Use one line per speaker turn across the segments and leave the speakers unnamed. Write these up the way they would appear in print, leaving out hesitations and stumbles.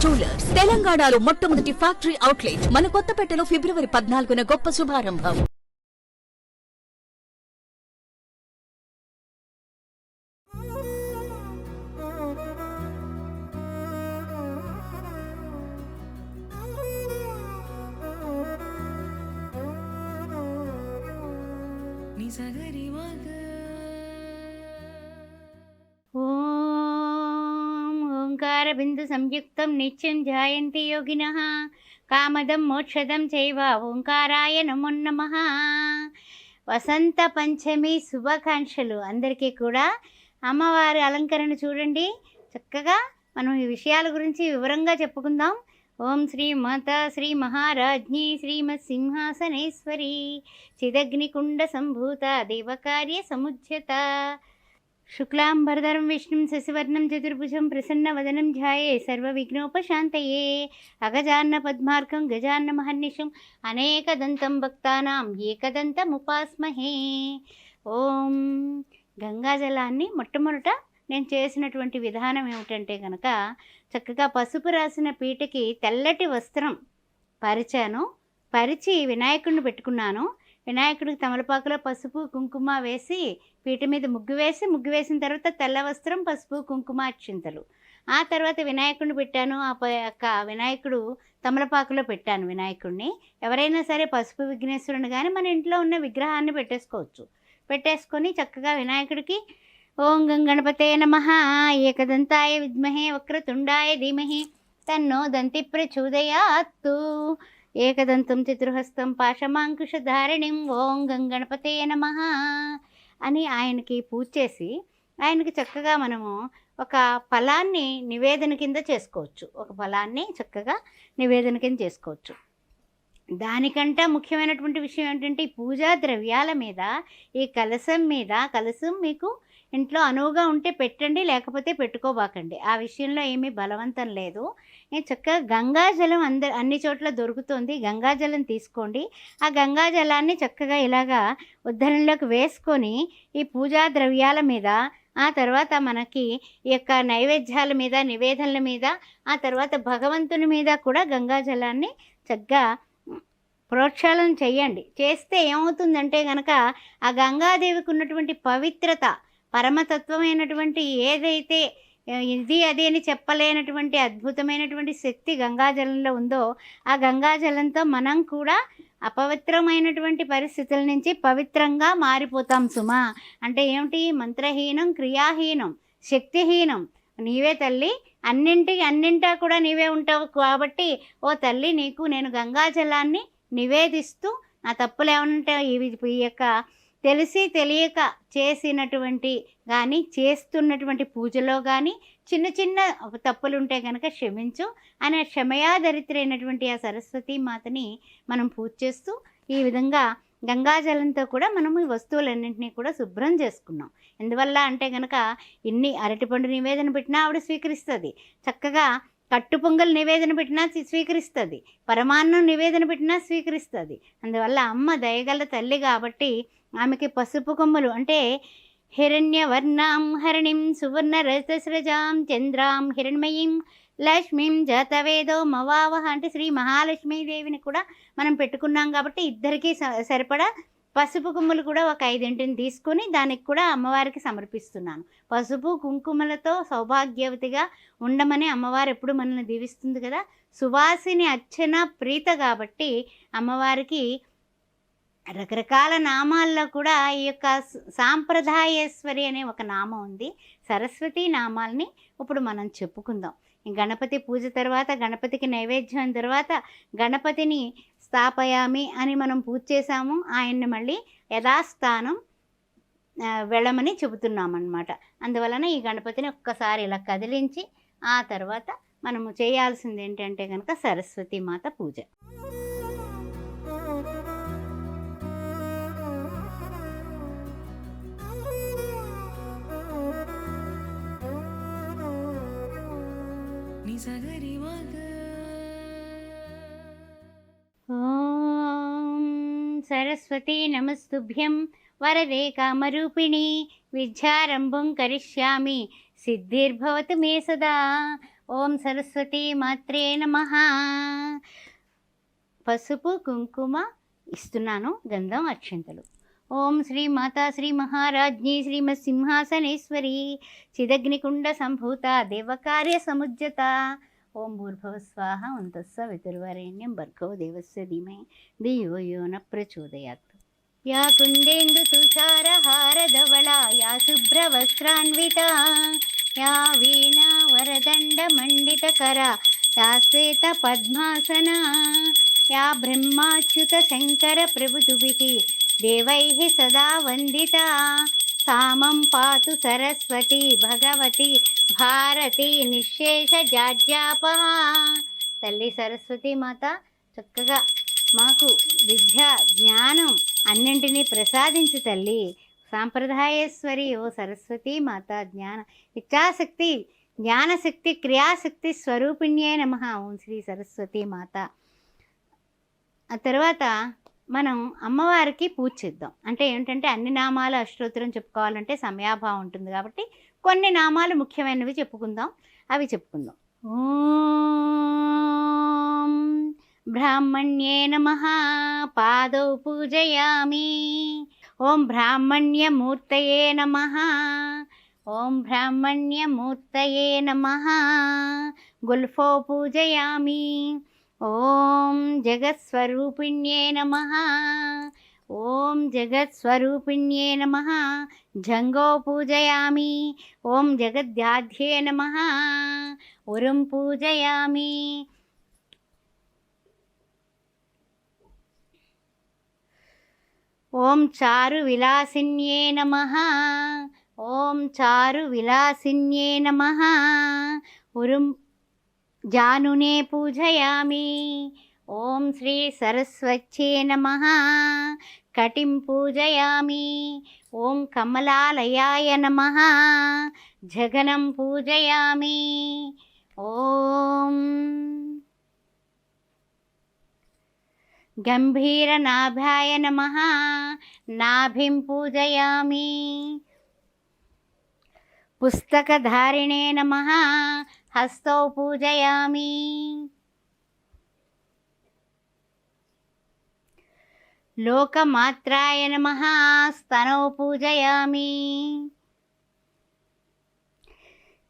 Jewellers తెలంగాణలో మొట్టమొదటి factory outlet మన కొత్తపేటలో ఫిబ్రవరి 14న గొప్ప శుభారంభం.
ఓంకారబిందు సంయుక్తం నిత్యం ధ్యాయంతి యోగినః కామదం మోక్షదం చైవ ఓంకారాయ నమో నమః. వసంత పంచమి శుభాకాంక్షలు అందరికీ కూడా. అమ్మవారి అలంకరణ చూడండి, చక్కగా మనం ఈ విషయాల గురించి వివరంగా చెప్పుకుందాం. ఓం శ్రీ మాతా శ్రీ మహారాజ్ఞి శ్రీమత్ సింహాసనేశ్వరి చిదగ్నికుండ సంభూత దేవకార్య సముజ్యత శుక్లాంబరధరం విష్ణుం శశివర్ణం చతుర్భుజం ప్రసన్నవదనం ధ్యాయే సర్వవిఘ్నోపశాంతయే అగజాన్న పద్మార్కం గజాన్న మహర్నిశం అనేకదంతం భక్తానాం ఏకదంతముపాస్మహే. ఓం గంగాజలాన్ని మొట్టమొదట నేను చేసినటువంటి విధానం ఏమిటంటే కనుక, చక్కగా పసుపు రాసిన పీటకి తెల్లటి వస్త్రం పరిచాను. పరిచి వినాయకుడిని పెట్టుకున్నాను. వినాయకుడికి తమలపాకులో పసుపు కుంకుమ వేసి పీట మీద ముగ్గు వేసిన తర్వాత తెల్ల వస్త్రం పసుపు కుంకుమ అక్షింతలు. ఆ తర్వాత వినాయకుడిని పెట్టాను. వినాయకుడు తమలపాకులో పెట్టాను వినాయకుడిని. ఎవరైనా సరే పసుపు విఘ్నేశ్వరుని కానీ మన ఇంట్లో ఉన్న విగ్రహాన్ని పెట్టేసుకొని చక్కగా వినాయకుడికి ఓం గణపతే నమః ఏకదంతాయ విద్మహే వక్రతుండాయ ధీమహి తన్నో దంతి ప్రచోదయాత్తు ఏకదంతం చతుర్హస్తం పాశమాంకుశధారిణిం ఓం గణపతే నమః అని ఆయనకి పూజ చేసి ఆయనకి చక్కగా మనము ఒక ఫలాన్ని నివేదన కింద చేసుకోవచ్చు. ఒక ఫలాన్ని చక్కగా నివేదన కింద చేసుకోవచ్చు. దానికంటే ముఖ్యమైనటువంటి విషయం ఏంటంటే, ఈ పూజా ద్రవ్యాల మీద, ఈ కలశం మీకు ఇంట్లో అనువుగా ఉంటే పెట్టండి, లేకపోతే పెట్టుకోబాకండి. ఆ విషయంలో ఏమీ బలవంతం లేదు. చక్కగా గంగాజలం అన్ని చోట్ల దొరుకుతుంది. గంగాజలం తీసుకోండి. ఆ గంగాజలాన్ని చక్కగా ఇలాగా ఉద్ధరణలోకి వేసుకొని ఈ పూజా ద్రవ్యాల మీద, ఆ తర్వాత మనకి ఈ యొక్క నైవేద్యాల మీద, నివేదనల మీద, ఆ తర్వాత భగవంతుని మీద కూడా గంగాజలాన్ని చక్కగా ప్రోక్షాళన చేయండి. చేస్తే ఏమవుతుందంటే కనుక ఆ గంగాదేవికి ఉన్నటువంటి పవిత్రత, పరమతత్వమైనటువంటి ఏదైతే ఇది అది అని చెప్పలేనటువంటి అద్భుతమైనటువంటి శక్తి గంగాజలంలో ఉందో, ఆ గంగాజలంతో మనం కూడా అపవిత్రమైనటువంటి పరిస్థితుల నుంచి పవిత్రంగా మారిపోతాం సుమా. అంటే ఏమిటి? మంత్రహీనం, క్రియాహీనం, శక్తిహీనం. నీవే తల్లి, అన్నింటా కూడా నీవే ఉంటావు కాబట్టి ఓ తల్లి, నీకు నేను గంగాజలాన్ని నివేదిస్తూ నా తప్పులు ఏమనంటే ఈ యొక్క తెలిసి తెలియక చేసినటువంటి కానీ చేస్తున్నటువంటి పూజలో కానీ చిన్న తప్పులుంటే కనుక క్షమించు అనే క్షమయాదరిత్రైనటువంటి ఆ సరస్వతీ మాతని మనం పూజ చేస్తూ ఈ విధంగా గంగాజలంతో కూడా మనం ఈ వస్తువులన్నింటినీ కూడా శుభ్రం చేసుకున్నాం. ఎందువల్ల అంటే కనుక ఇన్ని అరటిపండు నివేదన పెట్టినా ఆవిడ స్వీకరిస్తుంది, చక్కగా కట్టు పొంగల్ నివేదన పెట్టినా స్వీకరిస్తుంది, పరమాన్నం నివేదన పెట్టినా స్వీకరిస్తుంది. అందువల్ల అమ్మ దయగల తల్లి కాబట్టి ఆమెకి పసుపు కొమ్ములు అంటే హిరణ్యవర్ణాం హరిణిం సువర్ణ రజతస్రజాం చంద్రాం హిరణ్మయీం లక్ష్మీం జాతవేదో మవావహ అంటే శ్రీ మహాలక్ష్మీదేవిని కూడా మనం పెట్టుకున్నాం కాబట్టి ఇద్దరికీ సరిపడా పసుపు కొమ్ములు కూడా ఒక 5 తీసుకొని దానికి కూడా అమ్మవారికి సమర్పిస్తున్నాను. పసుపు కుంకుమలతో సౌభాగ్యవతిగా ఉండమని అమ్మవారు ఎప్పుడు మనల్ని దీవిస్తుంది కదా. సువాసిని అర్చన ప్రీత కాబట్టి అమ్మవారికి రకరకాల నామాల్లో కూడా ఈ యొక్క సాంప్రదాయేశ్వరి అనే ఒక నామం ఉంది. సరస్వతి నామాల్ని ఇప్పుడు మనం చెప్పుకుందాం. గణపతి పూజ తర్వాత, గణపతికి నైవేద్యం తర్వాత గణపతిని స్థాపయామి అని మనం పూజ చేసాము. ఆయన్ని మళ్ళీ యథాస్థానం వెళ్ళమని చెబుతున్నామన్నమాట. అందువలన ఈ గణపతిని ఒక్కసారి ఇలా కదిలించి ఆ తర్వాత మనము చేయాల్సింది ఏంటంటే కనుక సరస్వతీ మాత పూజ. ఓం సరస్వతీ నమస్తుభ్యం వరదే కామరూపిణి విద్యారంభం కరిష్యామి సిద్ధిర్భవతు మే సదా. ఓం సరస్వతీ మాత్రే నమః. పసుపు కుంకుమ ఇస్తున్నాను, గంధం అక్షంతలు. ఓం శ్రీ మాతా శ్రీ మహారాజ్ఞి శ్రీమత్ సింహాసనేశ్వరి చిదగ్నికుండ సంభూత దేవకార్య సముజ్జత. ఓం భూర్భువ స్వాహ ఓం తత్సవితుర్వరేణ్యం భర్గో దేవస్య ధీమహి ధియో యో న ప్రచోదయాత్. యా కుందేందు తుషారహారధవళా యా శుభ్రవస్త్రాన్వితా యా వీణా వరదండమండితకరా యా శ్వేత పద్మాసనా యా బ్రహ్మాచ్యుత శంకర ప్రభుతుభిః దేవైః సదా వందితా సామం పాతు సరస్వతి భగవతి భారతి నిశ్శేష జాడ్యాపహ. తల్లి సరస్వతి మాత చక్కగా మాకు విద్య జ్ఞానం అన్నింటినీ ప్రసాదించు తల్లి. సాంప్రదాయేశ్వరి ఓ సరస్వతి మాత జ్ఞాన ఇచ్ఛాశక్తి జ్ఞానశక్తి క్రియాశక్తి స్వరూపిణ్యే నమః. ఓం శ్రీ సరస్వతి మాత. ఆ తర్వాత మనం అమ్మవారికి పూజ చేద్దాం. అంటే ఏంటంటే అన్ని నామాలు అష్టోత్తరం చెప్పుకోవాలంటే సమయాభావం ఉంటుంది కాబట్టి కొన్ని నామాలు ముఖ్యమైనవి చెప్పుకుందాం, అవి చెప్పుకుందాం. ఓం బ్రాహ్మణ్యే నమః పాదౌ పూజయామి. ఓం బ్రాహ్మణ్యమూర్తయే నమః. ఓం బ్రాహ్మణ్యమూర్తయే నమః. గుల్ఫో పూజయామి. ఓం జగత్స్వరూపిణ్యే నమః. ఓం జగత్స్వరూపిణ్యే నమః. జంగో పూజయామి. ఓం జగద్ధాధ్యే నమః. ఉరుం పూజయామి. ఓం చారు విలాసిన్యే నమః. ఓం చారు విలాసిన్యే నమః. ఉరుం జానునే పూజయామి. ఓం శ్రీ సరస్వత్యే నమః. కటిం పూజయామి. ఓం కమలాలయాయ నమః. జగనం పూజయామి. ఓం గంభీరనాభాయ నమః. నాభిం పూజయామి. పుస్తకధారిణే నమః. హస్తౌ పూజయామి. లోకమాత్రాయ నమః. స్తనౌ పూజయామి.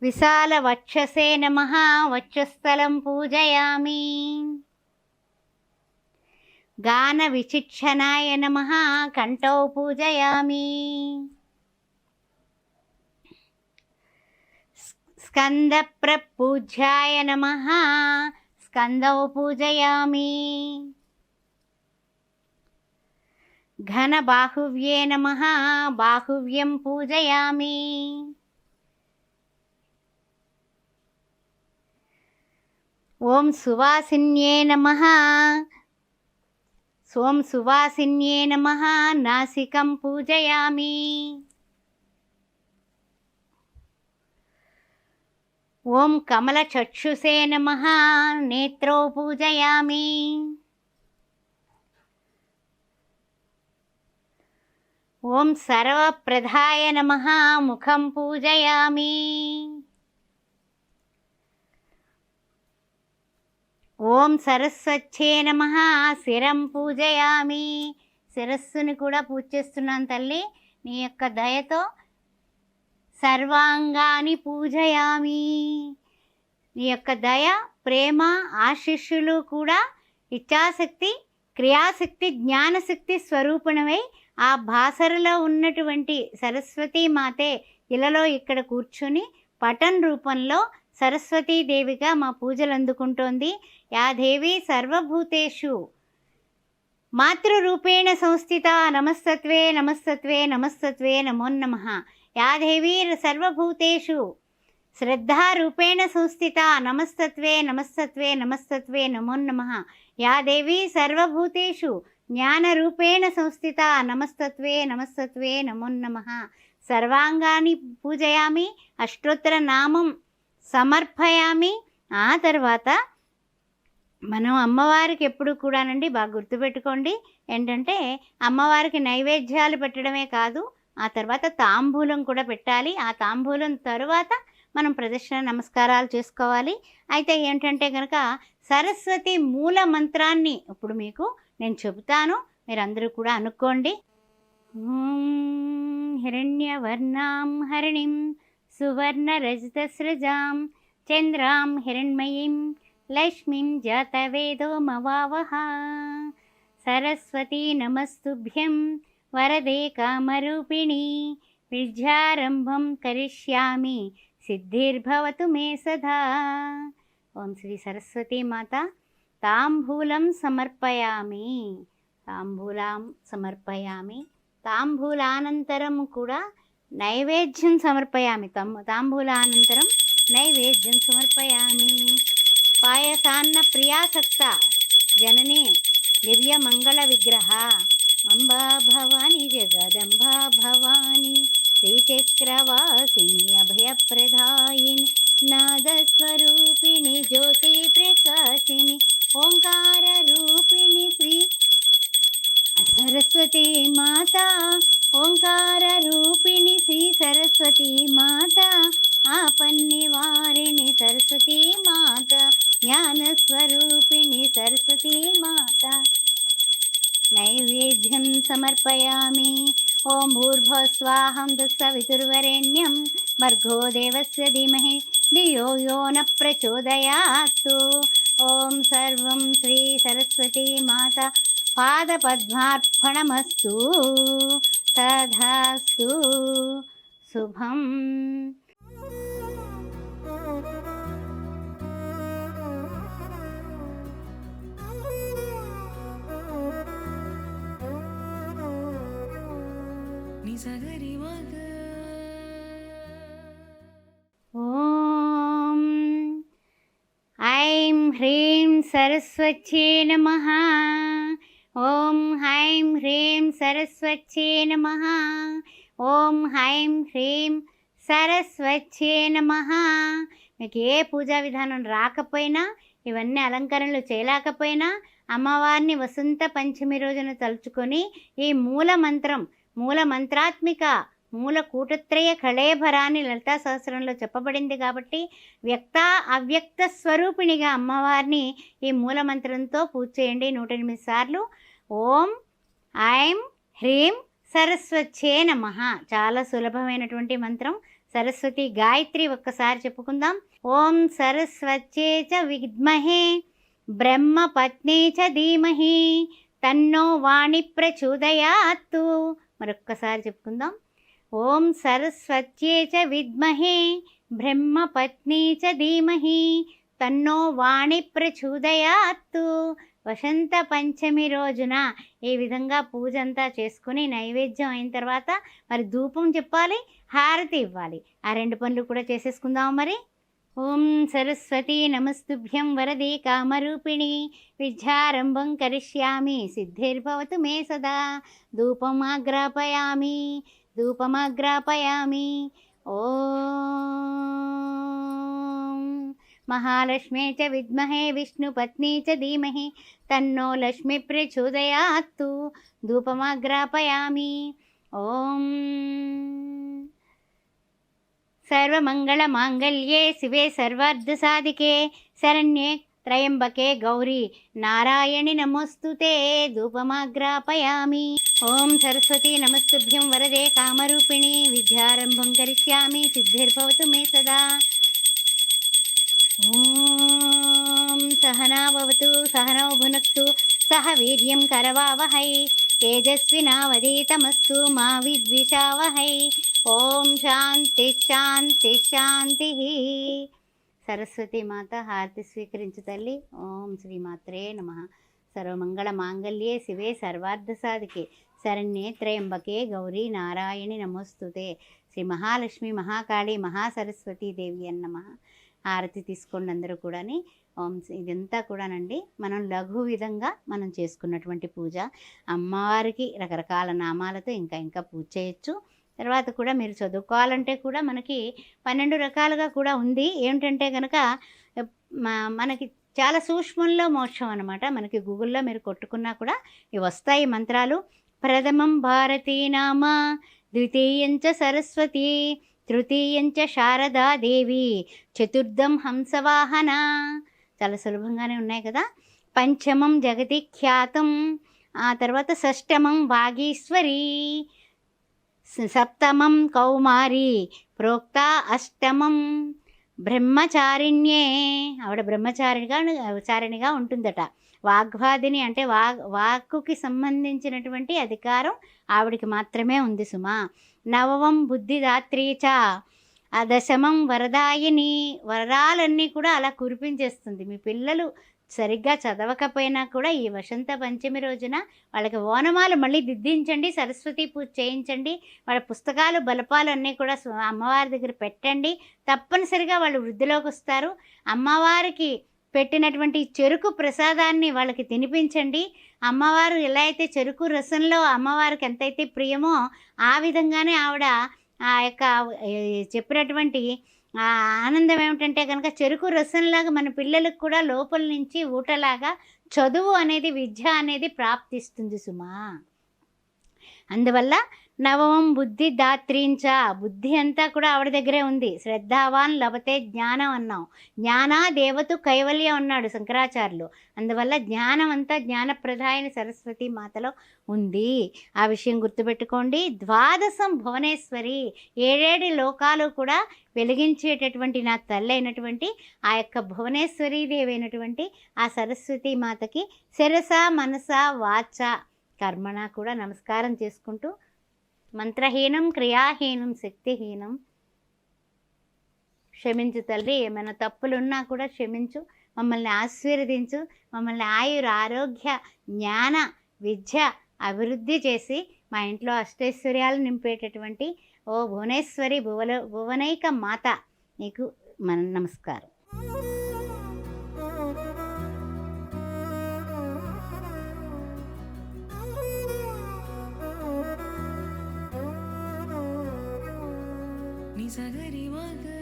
విశాలవక్షసే నమః. వక్షస్థలం పూజయామి. గానవిచిక్షణాయ నమః. కంఠౌ పూజయామి. స్కందప్రపూజ్యాయ నమః. స్కందౌ పూజయామి. ఘనబాహువ్యే నమః. బాహువ్యం పూజయామి. ఓం సువాసిన్యే నమః. ఓం సువాసిన్యే నమః. నాసికం పూజయామి. ఓం కమలచక్షుషే నమః. నేత్రౌ పూజయామి. ఓం సర్వప్రదాయ నమః. ముఖం పూజయామి. ఓం సరస్వత్యే నమః. శిరం పూజయామి. శిరస్సుని కూడా పూజ చేస్తున్నాను తల్లి. నీ యొక్క దయతో సర్వాంగాన్ని పూజయామి. నీ యొక్క దయ ప్రేమ ఆశీస్సులు కూడా ఇచ్ఛాశక్తి క్రియాశక్తి జ్ఞానశక్తి స్వరూపణమై ఆ భాసరలో ఉన్నటువంటి సరస్వతీ మాతే ఇలలో ఇక్కడ కూర్చుని పటన్ రూపంలో సరస్వతీదేవిగా మా పూజలు అందుకుంటోంది. యా దేవి సర్వభూతేషు మాతృరూపేణ సంస్థిత నమస్తత్వే నమస్తత్వే నమస్తత్వే నమో నమః. యా దేవి సర్వభూతేషు శ్రద్ధారూపేణ సంస్థిత నమస్తత్వే నమస్తత్వే నమస్తత్వే నమో నమః. యా దేవి సర్వభూతేషు జ్ఞానరూపేణ సంస్థిత నమస్తత్వే నమస్తత్వే నమో నమః. సర్వాంగాన్ని పూజయామి. అష్టోత్తర నామం సమర్పయామి. ఆ తర్వాత మనం అమ్మవారికి ఎప్పుడు కూడానండి బాగా గుర్తుపెట్టుకోండి ఏంటంటే అమ్మవారికి నైవేద్యాలు పెట్టడమే కాదు, ఆ తర్వాత తాంబూలం కూడా పెట్టాలి. ఆ తాంబూలం తరువాత మనం ప్రదక్షిణ నమస్కారాలు చేసుకోవాలి. అయితే ఏంటంటే కనుక సరస్వతి మూల మంత్రాన్ని ఇప్పుడు మీకు నేను చెబుతాను, మీరందరూ కూడా అనుకోండి. ఓం హిరణ్యవర్ణాం హరిణిం సువర్ణరజతస్రజాం చంద్రాం హిరణ్మయీం లక్ష్మీం జాతవేదోమవావహ. సరస్వతీ నమస్తుభ్యం వరదే కామరూపిణి విద్యారంభం కరిష్యామి సిద్ధిర్భవతు మే సదా. ఓం శ్రీ సరస్వతీ మాత తాంబూలం సమర్పయామి, తాంబూలం సమర్పయామి. తాంబూలానంతరం కూడా నైవేద్యం సమర్పయామి. తాంబూలానంతరం నైవేద్యం సమర్పయామి. పాయసాన్న ప్రియాసక్త జనని దివ్య మంగళ విగ్రహ అంబా భవాని జగదంబా భవాని శ్రీచక్రవాసిని అభయప్రదాయిని నాదస్వరూపిణి జ్యోతి ప్రకాశిని ఓంకార రూపిణి శ్రీ సరస్వతి మాత. ఓంకార రూపిణి శ్రీ సరస్వతి మాత ఆపన్నివారిణి సరస్వతి మాత జ్ఞానస్వరూపిణి సరస్వతి మాత. నైవేద్యం సమర్పయామి. ఓం భూర్భువస్వాహం తత్సవితుర్వరేణ్యం భర్గో దేవస్య ధీమహి ధియో యో న ప్రచోదయాత్తు. ఓం సర్వం శ్రీ సరస్వతి మాత పాదపద్మార్పణమస్తు. తథాస్తు. శుభం. ఓం ఐం హ్రీం సరస్వత్యై నమః. ఓం హైం హ్రీం సరస్వత్యై నమః. ఓం హైం హ్రీం సరస్వత్యై నమః. మీకు ఏ పూజా విధానం రాకపోయినా, ఇవన్నీ అలంకరణలు చేయలేకపోయినా అమ్మవారిని వసంత పంచమి రోజున తలుచుకొని ఈ మూల మంత్రాత్మిక మూల కూటత్రయ కళేభరాన్ని లలితా సహస్రంలో చెప్పబడింది కాబట్టి వ్యక్త అవ్యక్త స్వరూపిణిగా అమ్మవారిని ఈ మూల మంత్రంతో పూజ చేయండి 108 సార్లు. ఓం ఐం హ్రీం సరస్వత్యై నమః. చాలా సులభమైనటువంటి మంత్రం. సరస్వతి గాయత్రి ఒక్కసారి చెప్పుకుందాం. ఓం సరస్వత్యై చ విద్మహే బ్రహ్మ పత్ని చ ధీమహి తన్నో వాణి ప్రచోదయాత్తు. మరొక్కసారి చెప్పుకుందాం. ఓం సరస్వత్యై చ విద్మహే బ్రహ్మ పత్ని చ ధీమహి తన్నో వాణి ప్రచోదయాత్తు. వసంత పంచమి రోజున ఈ విధంగా పూజ అంతా చేసుకుని నైవేద్యం అయిన తర్వాత మరి ధూపం చెప్పాలి, హారతి ఇవ్వాలి. ఆ 2 పనులు కూడా చేసేసుకుందాం మరి. ఓం సరస్వతీ నమస్తుభ్యం వరదే కామరూపిణి విద్యారంభం కరిష్యామి సిద్ధిర్భవతు మే సదా. ధూపమాగ్రాపయామి. ఓం మహాలక్ష్మే చ విద్మహే విష్ణుపత్ని చ ధీమహి తన్నో లక్ష్మి ప్రచోదయాత్తు. ధూపమాగ్రాపయామి. ఓం సర్వమంగళమాంగళ్యే శివే సర్వార్థసాధికే శరణ్యే త్రయంబకే గౌరీ నారాయణి నమోస్తుతే. ధూపమాగ్రాపయామి. ఓం సరస్వతీ నమస్తుభ్యం వరదే కామరూపిణి విద్యారంభం కరిష్యామి సిద్ధిర్భవతు మే సదా. ఓం సహనావతు సహనౌ భునక్తు సహ వీర్యం కరవావహై తేజస్వినావధీతమస్తు మా విద్విషావహై. ఓం శాంతి శాంతి శాంతి. సరస్వతి మాత హారతి స్వీకరించు తల్లి. ఓం శ్రీమాత్రే నమః. సర్వమంగళ మాంగళ్యే శివే సర్వార్థసాధికే శరణ్యే త్రయంబకే గౌరీ నారాయణి నమోస్తుతే. శ్రీ మహాలక్ష్మి మహాకాళి మహాసరస్వతీ దేవి నమః. హారతి తీసుకోండి అందరూ కూడాని. ఓం ఇదంతా కూడానండి మనం లఘు విధంగా మనం చేసుకున్నటువంటి పూజ. అమ్మవారికి రకరకాల నామాలతో ఇంకా పూజ చేయొచ్చు. తర్వాత కూడా మీరు చదువుకోవాలంటే కూడా మనకి 12 రకాలుగా కూడా ఉంది. ఏమిటంటే కనుక మనకి చాలా సూక్ష్మంలో మోక్షం అనమాట. మనకి గూగుల్లో మీరు కొట్టుకున్నా కూడా ఇవి వస్తాయి మంత్రాలు. ప్రథమం భారతీ నామ ద్వితీయం చ సరస్వతి తృతీయంచ శారదాదేవి, చతుర్థం హంసవాహన. చాలా సులభంగానే ఉన్నాయి కదా. పంచమం జగతి ఖ్యాతం, ఆ తర్వాత షష్టమం వాగీశ్వరి, సప్తమం కౌమారి, ప్రోక్త అష్టమం బ్రహ్మచారిణ్యే. ఆవిడ చారిణిగా ఉంటుందట. వాగ్వాదిని అంటే వాక్కుకి సంబంధించినటువంటి అధికారం ఆవిడికి మాత్రమే ఉంది సుమా. నవమం బుద్ధిదాత్రీ చ, ఆ దశమం వరదాయిని, వరాలన్నీ కూడా అలా కురిపించేస్తుంది. మీ పిల్లలు సరిగ్గా చదవకపోయినా కూడా ఈ వసంత పంచమి రోజున వాళ్ళకి ఓనమాలు మళ్ళీ దిద్దించండి, సరస్వతి పూజ చేయించండి, వాళ్ళ పుస్తకాలు బలపాలు అన్నీ కూడా అమ్మవారి దగ్గర పెట్టండి. తప్పనిసరిగా వాళ్ళు వృద్ధిలోకి వస్తారు. అమ్మవారికి పెట్టినటువంటి చెరుకు ప్రసాదాన్ని వాళ్ళకి తినిపించండి. అమ్మవారు ఎలా అయితే చెరుకు రసంలో అమ్మవారికి ఎంతైతే ప్రియమో ఆ విధంగానే ఆవిడ ఆ యొక్క చెప్పినటువంటి ఆనందం ఏమిటంటే కనుక చెరుకు రసంలాగా మన పిల్లలకు కూడా లోపల నుంచి ఊటలాగా చదువు అనేది, విద్య అనేది ప్రాప్తిస్తుంది సుమా. అందువల్ల నవమం బుద్ధి దాత్రీంచ, బుద్ధి అంతా కూడా ఆవిడ దగ్గరే ఉంది. శ్రద్ధావాన్ లభతే జ్ఞానం అన్నాం. జ్ఞానా దేవతు కైవల్యం అన్నాడు శంకరాచార్యులు. అందువల్ల జ్ఞానం అంతా జ్ఞానప్రదాయని సరస్వతి మాతలో ఉంది. ఆ విషయం గుర్తుపెట్టుకోండి. ద్వాదశం భువనేశ్వరి, 7 లోకాలు కూడా వెలిగించేటటువంటి నా తల్లి అయినటువంటి ఆ యొక్క భువనేశ్వరీదేవి అయినటువంటి ఆ సరస్వతి మాతకి శిరస మనస వాచ కర్మణ కూడా నమస్కారం చేసుకుంటూ, మంత్రహీనం క్రియాహీనం శక్తిహీనం, క్షమించు తల్లి, ఏమైనా తప్పులున్నా కూడా క్షమించు, మమ్మల్ని ఆశీర్వదించు, మమ్మల్ని ఆయుర ఆరోగ్య జ్ఞాన విద్య అభివృద్ధి చేసి మా ఇంట్లో అష్టైశ్వర్యాలు నింపేటటువంటి ఓ భువనేశ్వరి భువనైక మాత నీకు మన నమస్కారం.
Ni sa ga ri ma ga